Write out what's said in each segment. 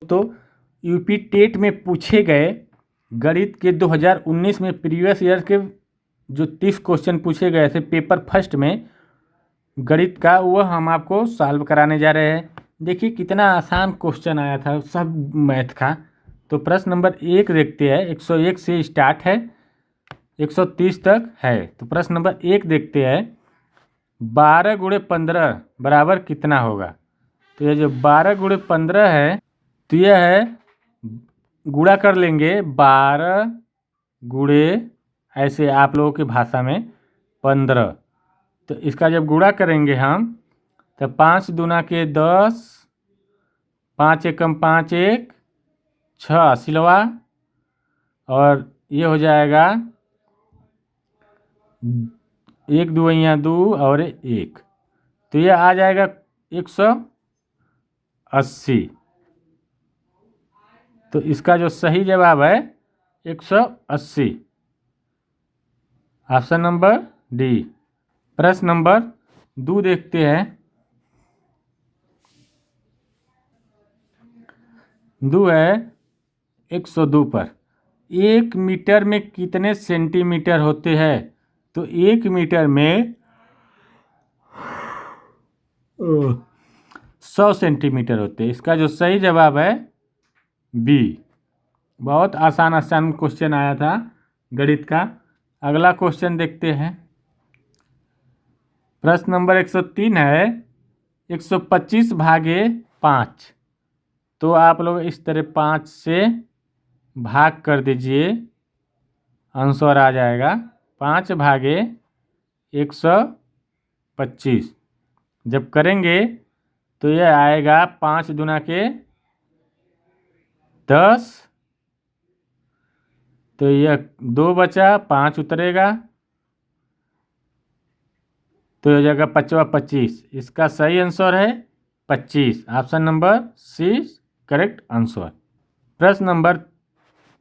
तो UP TET में पूछे गए गणित के 2019 में प्रीवियस ईयर के जो 30 क्वेश्चन पूछे गए थे पेपर फर्स्ट में गणित का, वह हम आपको सॉल्व कराने जा रहे हैं। देखिए कितना आसान क्वेश्चन आया था सब मैथ का। तो प्रश्न नंबर 1 देखते हैं। 101 से स्टार्ट है, 130 तक है। तो प्रश्न नंबर 1 देखते हैं। 12 गुणे 15 बराबर कितना होगा? तो ये जो 12 गुणे 15 है, तो यह है, गुणा कर लेंगे 12 गुणे, ऐसे आप लोगों की भाषा में 15। तो इसका जब गुणा करेंगे हम, तो 5 दूना के 10, 5 एकम 5 एक 6 सिलवा, और ये हो जाएगा 1 दुइयाँ 2 और 1, तो ये आ जाएगा 180। तो इसका जो सही जवाब है 180, ऑप्शन नंबर डी। प्रश्न नंबर 2 देखते हैं। 2 है 102 पर 1 मीटर में कितने सेंटीमीटर होते हैं? तो 1 मीटर में 100 सेंटीमीटर होते हैं। इसका जो सही जवाब है बी। बहुत आसान क्वेश्चन आया था गणित का। अगला क्वेश्चन देखते हैं। प्रश्न नंबर 103 है 125 भागे 5। तो आप लोग इस तरह 5 से भाग कर दीजिए, आंसर आ जाएगा 5 भागे 125। जब करेंगे तो यह आएगा 5 दूना के 10, तो यह 2 बचा, 5 उतरेगा, तो हो जाएगा 5 25। इसका सही आंसर है 25, option number C correct answer. प्रश्न नंबर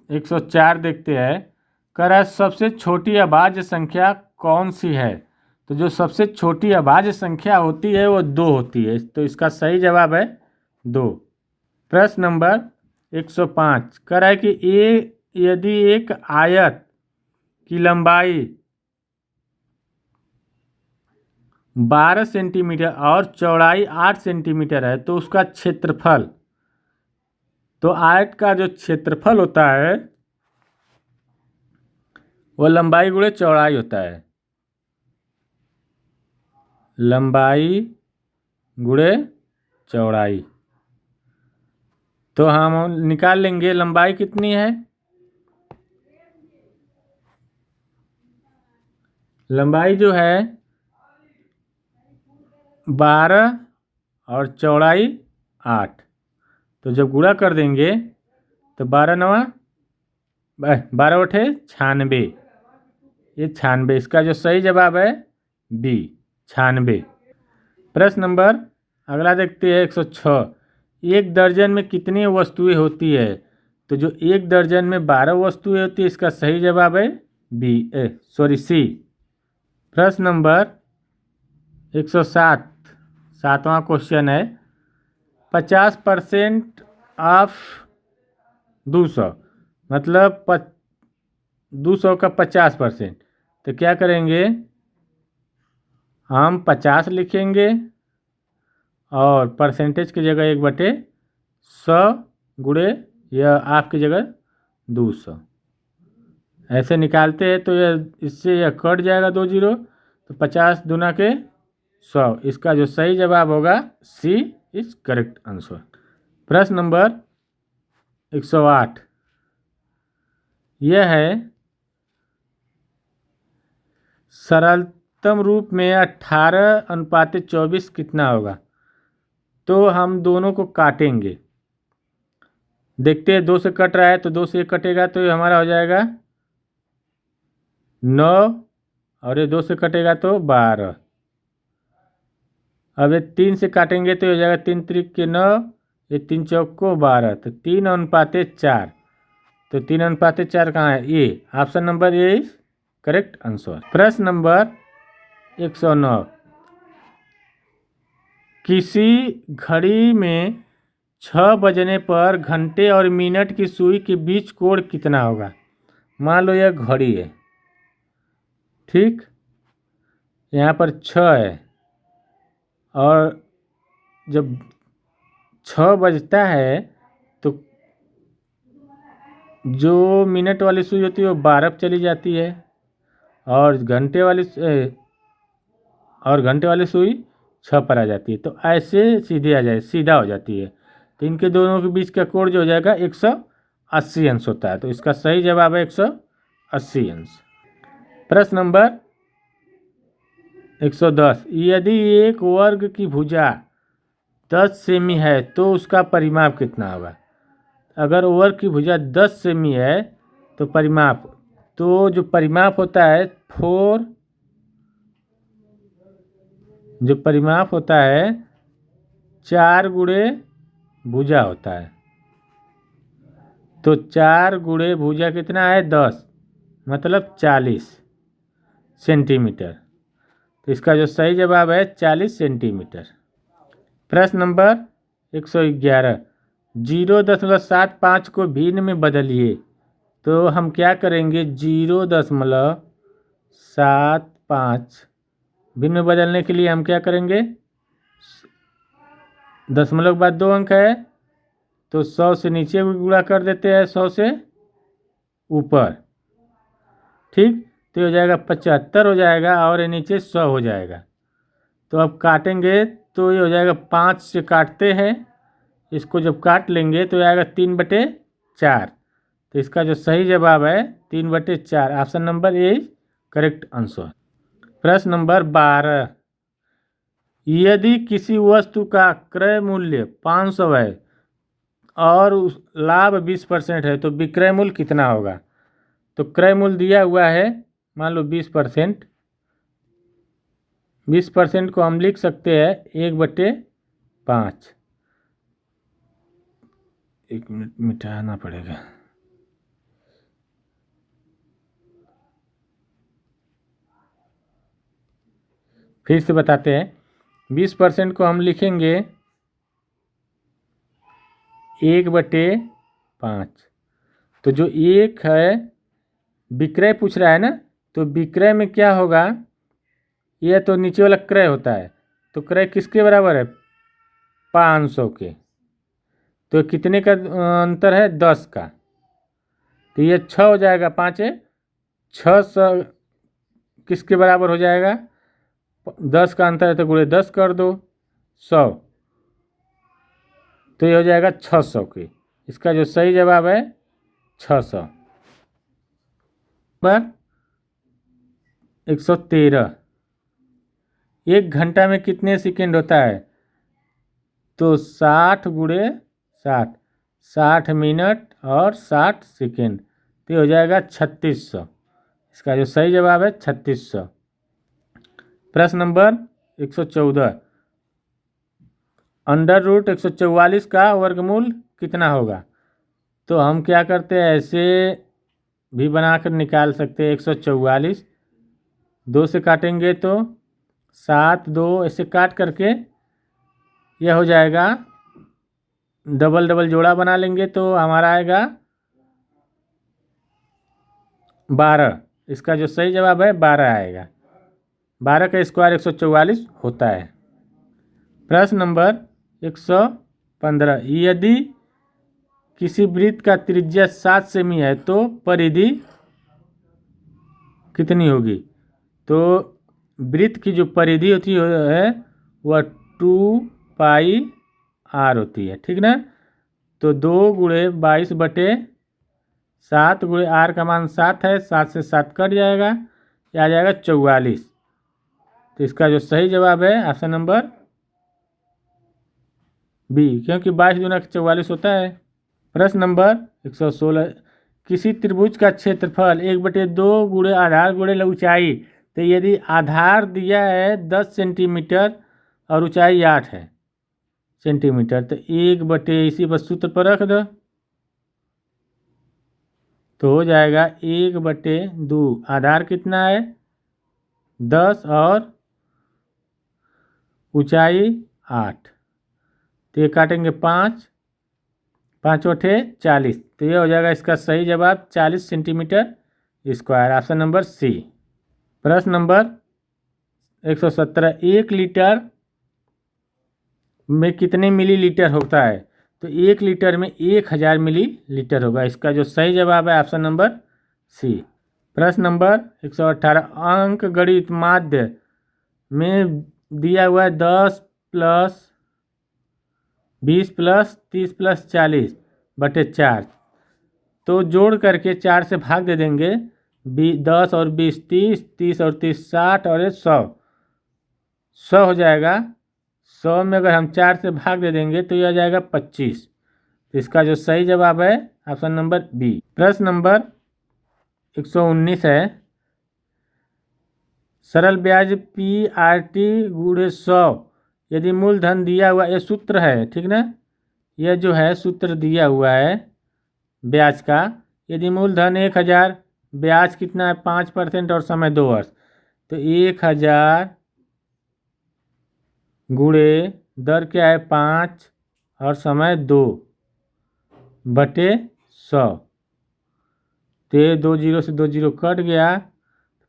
104 देखते हैं। कह रहा है सबसे छोटी अभाज्य संख्या कौन सी है? तो जो सबसे छोटी अभाज्य संख्या होती है वो 2 होती है। तो इसका सही जवाब है 2। प्रश्न नंबर 105 कह रहा है कि यदि एक आयत की लंबाई 12 सेंटीमीटर और चौड़ाई 8 सेंटीमीटर है तो उसका क्षेत्रफल, तो आयत का जो क्षेत्रफल होता है वो लंबाई गुणे चौड़ाई होता है। लंबाई गुणे चौड़ाई, तो हम निकाल लेंगे लंबाई कितनी है। लंबाई जो है 12 और चौड़ाई 8, तो जब गुणा कर देंगे तो 12 नवा 12 उठे 96, ये 96। इसका जो सही जवाब है बी 96। प्रश्न नंबर अगला देखते हैं 106। एक दर्जन में कितनी वस्तुएं होती है? तो जो एक दर्जन में 12 वस्तुएं होती है, इसका सही जवाब है बी सी। प्रश्न नंबर 107, 7वां क्वेश्चन है। 50% ऑफ 200, मतलब 200 का 50%। तो क्या करेंगे, हम 50 लिखेंगे और परसेंटेज की जगह 1/100 गुणे यह आपकी जगह 200, ऐसे निकालते हैं। तो यह इससे यह कट जाएगा 2 जीरो, तो 50 दूना के 100। इसका जो सही जवाब होगा सी इज करेक्ट आंसर। प्रश्न नंबर 108 यह है सरलतम रूप में 18:24 कितना होगा? तो हम दोनों को काटेंगे, देखते हैं 2 से कट रहा है तो 2 से 1 कटेगा, तो ये हमारा हो जाएगा 9, और ये 2 से कटेगा तो 12। अब ये 3 से काटेंगे तो हो जाएगा 3 त्रिक के 9, ये 3 चौक को 12, तो 3:4। तो 3:4 कहाँ है? A, option number A is correct answer. प्रश्न नंबर 109। किसी घड़ी में 6 बजने पर घंटे और मिनट की सुई के बीच कोण कितना होगा। मान लो यह घड़ी है, ठीक, यहाँ पर 6 है और जब 6 बजता है तो जो मिनट वाली सुई होती है वो 12 पे चली जाती है और घंटे वाली सुई 6 पर आ जाती है। तो ऐसे सीधे आ जाए, सीधा हो जाती है। तो इनके दोनों के बीच का कोण जो हो जाएगा 180 अंश होता है। तो इसका सही जवाब है 180 अंश। प्रश्न नंबर 110, यदि एक वर्ग की भुजा 10 सेमी है तो उसका परिमाप कितना होगा। अगर वर्ग की भुजा 10 सेमी है तो जो परिमाप होता है 4 गुणे भुजा होता है। तो 4 गुणे भुजा कितना है 10, मतलब 40 सेंटीमीटर। तो इसका जो सही जवाब है 40 सेंटीमीटर। प्रश्न नंबर 111, 0.75 को भिन्न में बदलिए। तो हम क्या करेंगे, 0.75 भिन्न में बदलने के लिए हम क्या करेंगे, दशमलव के बाद 2 अंक है तो 100 से नीचे गुणा कर देते हैं 100 से ऊपर, ठीक। तो हो जाएगा 75 हो जाएगा और ये नीचे 100 हो जाएगा। तो अब काटेंगे तो ये हो जाएगा 5 से काटते हैं, इसको जब काट लेंगे तो आएगा 3/4। तो इसका जो सही जवाब है 3/4, option number A correct answer. प्रश्न नंबर 12, यदि किसी वस्तु का क्रय मूल्य 500 है और लाभ 20% है तो विक्रय मूल्य कितना होगा। तो क्रय मूल्य दिया हुआ है, मान लो 20%। 20% को हम लिख सकते हैं 1/5। 1 मिनट मिटाना पड़ेगा। फिर से बताते हैं, 20% को हम लिखेंगे 1/5। तो जो 1 है विक्रय पूछ रहा है ना, तो विक्रय में क्या होगा, यह तो नीचे वाला क्रय होता है। तो क्रय किसके बराबर है, 500 के। तो कितने का अंतर है, 10 का। तो ये 6 हो जाएगा, 5 है 600 किसके बराबर हो जाएगा, 10 का अंतर है तो गुणे 10 कर दो 100, तो ये हो जाएगा 600 की। इसका जो सही जवाब है 600। बार 113, 1 घंटा में कितने सेकेंड होता है। तो 60 गुणे 60, 60 मिनट और 60 सेकेंड, तो हो जाएगा 3600। इसका जो सही जवाब है 3600। प्रश्न नंबर 114, √144 का वर्गमूल कितना होगा। तो हम क्या करते हैं, ऐसे भी बनाकर निकाल सकते हैं। 144 2 से काटेंगे तो 7 2 ऐसे काट करके यह हो जाएगा, डबल डबल जोड़ा बना लेंगे तो हमारा आएगा 12। इसका जो सही जवाब है 12 आएगा। 12 का स्क्वायर 144 होता है। प्रश्न नंबर 115, यदि किसी वृत्त का त्रिज्या 7 सेमी है तो परिधि कितनी होगी। तो वृत्त की जो परिधि होती है वह 2πr होती है, ठीक ना। तो 2 गुणे 22/7 गुणे r का मान 7 है, 7 से 7 कट जाएगा, यह आ जाएगा 44। तो इसका जो सही जवाब है ऑप्शन नंबर बी, क्योंकि 22 दूना 44 होता है। प्रश्न नंबर 116, किसी त्रिभुज का क्षेत्रफल 1/2 गुणे आधार गुणे ऊंचाई। तो यदि आधार दिया है 10 सेंटीमीटर और ऊंचाई 8 है सेंटीमीटर, तो 1/, इसी बस सूत्र पर रख दो तो हो जाएगा 1/2। आधार कितना है 10 और ऊंचाई 8, तो ये काटेंगे 5 5 × 40, तो ये हो जाएगा इसका सही जवाब 40 centimetre square, option number C. प्रश्न नंबर 117, 1 लीटर में कितने मिलीलीटर होता है? तो 1 लीटर में 1000 मिलीलीटर होगा, इसका जो सही जवाब है ऑप्शन नंबर सी। प्रश्न नंबर 118, अंक गणित माध्य में दिया हुआ है 10 + 20 + 30 + 40/4, तो जोड़ करके 4 से भाग दे देंगे। 10 और 20 30, 30 और 30 60 और 100 हो जाएगा। 100 में अगर हम 4 से भाग दे देंगे तो यह आ जाएगा 25, तो इसका जो सही जवाब है ऑप्शन नंबर बी। प्रश्न नंबर 119 है, सरल ब्याज PRT × 100 यदि मूलधन दिया हुआ, ये सूत्र है ठीक ना, यह जो है सूत्र दिया हुआ है ब्याज का। यदि मूलधन 1000, ब्याज कितना है 5% और समय 2 वर्ष, तो 1000 गुणे दर क्या है 5 और समय 2/100, तो ये 2 0 से 2 0 कट गया,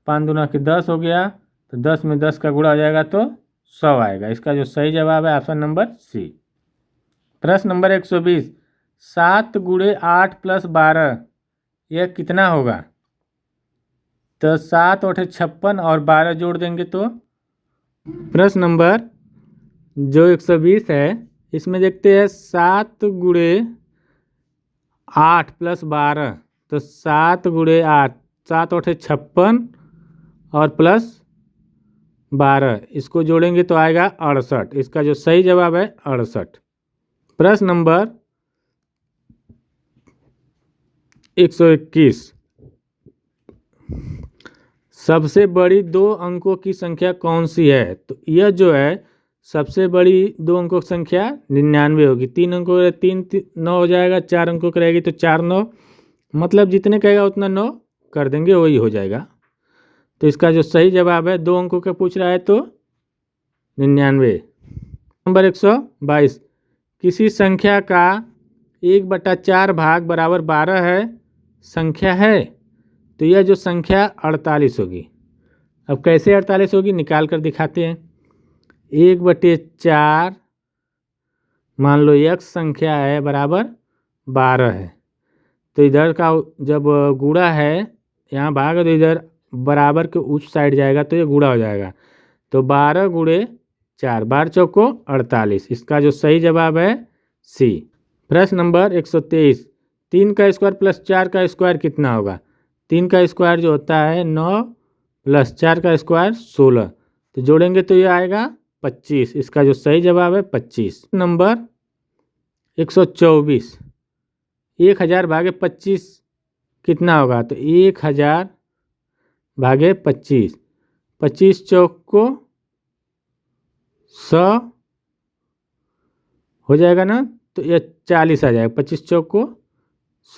5 दूना के 10 हो गया, तो 10 में 10 का गुणा हो जाएगा तो 100 आएगा, इसका जो सही जवाब है ऑप्शन नंबर सी। प्रश्न नंबर 120, 7 × 8 + 12 यह कितना होगा? तो 7 × 8 = 56 और 12 जोड़ देंगे तो। प्रश्न नंबर जो 120 है इसमें देखते हैं 7 × 8 + 12, तो 7 × 8, 7 × 8 = 56 और प्लस 12, इसको जोड़ेंगे तो आएगा 68, इसका जो सही जवाब है 68। प्रश्न नंबर 121, सबसे बड़ी 2 अंकों की संख्या कौन सी है? तो यह जो है सबसे बड़ी 2 अंकों की संख्या 99 होगी। 3 अंकों का 3 9 हो जाएगा, 4 अंकों की रहेगी तो 4 9, मतलब जितने कहेगा उतना 9 कर देंगे, वही हो जाएगा। तो इसका जो सही जवाब है 2 अंकों का पूछ रहा है तो 99। नंबर 122, किसी संख्या का 1/4 भाग बराबर 12 है संख्या है, तो यह जो संख्या 48 होगी। अब कैसे 48 होगी निकाल कर दिखाते हैं। 1/4 मान लो x संख्या है बराबर 12 है, तो इधर का जब गुणा है यहाँ भाग है तो इधर बराबर के उस साइड जाएगा तो ये गुणा हो जाएगा, तो 12 × 4, 12 चौको 48, इसका जो सही जवाब है सी। प्रश्न नंबर 123, 3 का स्क्वायर प्लस 4 का स्क्वायर कितना होगा? 3 का स्क्वायर जो होता है 9 + 4 का स्क्वायर 16, तो जोड़ेंगे तो ये आएगा 25, इसका जो सही जवाब है 25। नंबर 124, 1000 भागे 25 कितना होगा? तो 1000 भागे 25, 25 चौको 100 हो जाएगा ना, तो यह 40 आ जाएगा, 25 चौको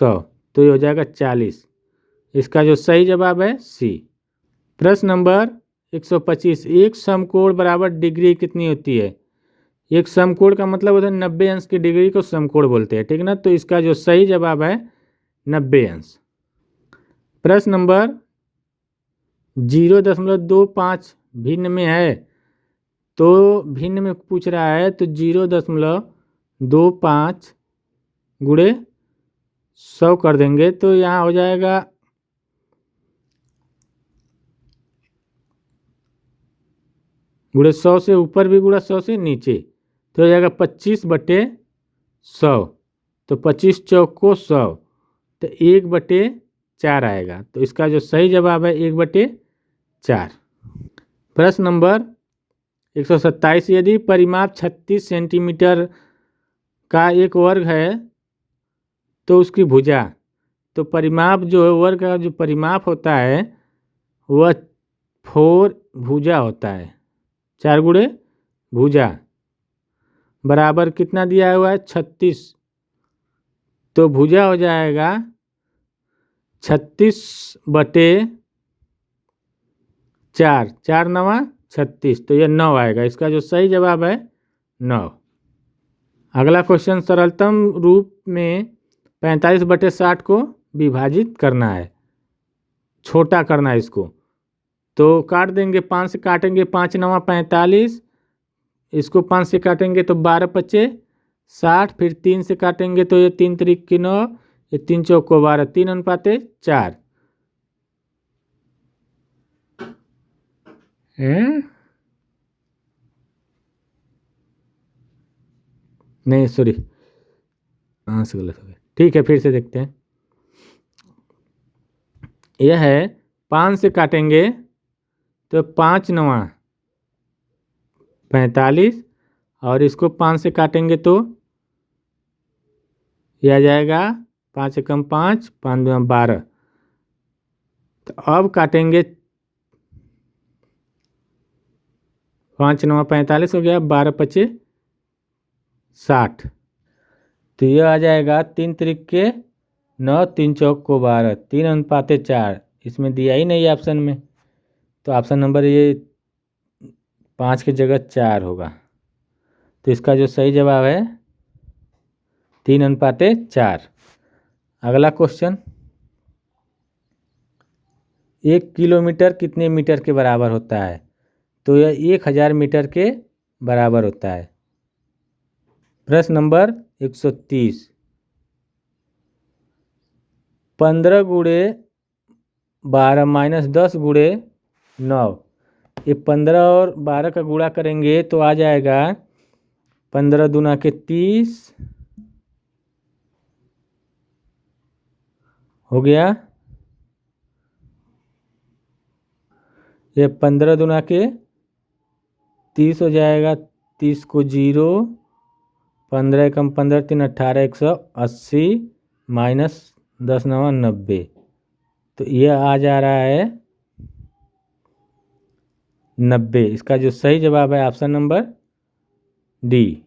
100, तो ये हो जाएगा 40, इसका जो सही जवाब है सी। प्रश्न नंबर 125, एक समकोण बराबर डिग्री कितनी होती है? एक समकोण का मतलब होता है 90 अंश की डिग्री को समकोण बोलते हैं ठीक ना, तो इसका जो सही जवाब है 90 अंश। प्रश्न नंबर 0.25 भिन्न में है, तो भिन्न में पूछ रहा है तो 0.25 गुणे 100 कर देंगे, तो यहाँ हो जाएगा गुणे 100 से ऊपर भी गुणा 100 से नीचे, तो हो जाएगा 25/100, तो 25 चौको 100, तो 1/4 आएगा, तो इसका जो सही जवाब है 1/4। प्रश्न नंबर 127, यदि परिमाप 36 सेंटीमीटर का एक वर्ग है तो उसकी भुजा, तो परिमाप जो है वर्ग का जो परिमाप होता है वह 4 भुजा होता है, 4 गुणे भुजा बराबर कितना दिया हुआ है 36, तो भुजा हो जाएगा 36/4, 4 9 36, तो यह 9 आएगा, इसका जो सही जवाब है 9। अगला क्वेश्चन, सरलतम रूप में 45/60 को विभाजित करना है, छोटा करना है इसको। तो काट देंगे, 5 से काटेंगे, 5 9 45, इसको 5 से काटेंगे तो 12 पच्चे 60, फिर 3 से काटेंगे तो ये 3 त्रिक की 9, ये 3 चौक को 12, 3:4 नहीं सॉरी, हाँ से गलत हो गया। ठीक है, फिर से देखते हैं। यह है 5 से काटेंगे तो 5 9 45, और इसको 5 से काटेंगे तो यह आ जाएगा 5 एकम 5, 5 दूना 12। तो अब काटेंगे, 5 9 45 हो गया, 12 पच्चे 60। तो यह आ जाएगा 3 त्रिक के 9, 3 चौक को 12, 3:4। इसमें दिया ही नहीं ऑप्शन में, तो ऑप्शन नंबर ये 5 की जगह 4 होगा। तो इसका जो सही जवाब है 3:4। अगला क्वेश्चन, 1 किलोमीटर कितने मीटर के बराबर होता है? तो यह 1000 मीटर के बराबर होता है। प्रश्न नंबर 130, 15 गुणे 12 माइनस 10 गुणे 9, ये 15 और 12 का गुणा करेंगे तो आ जाएगा 15 दूना के 30 हो गया, ये 15 दूना के 30 हो जाएगा, 30 को 0, 15 एकम 15, 3 18, 180 माइनस 10 9 90। तो यह आ जा रहा है 90। इसका जो सही जवाब है ऑप्शन नंबर डी।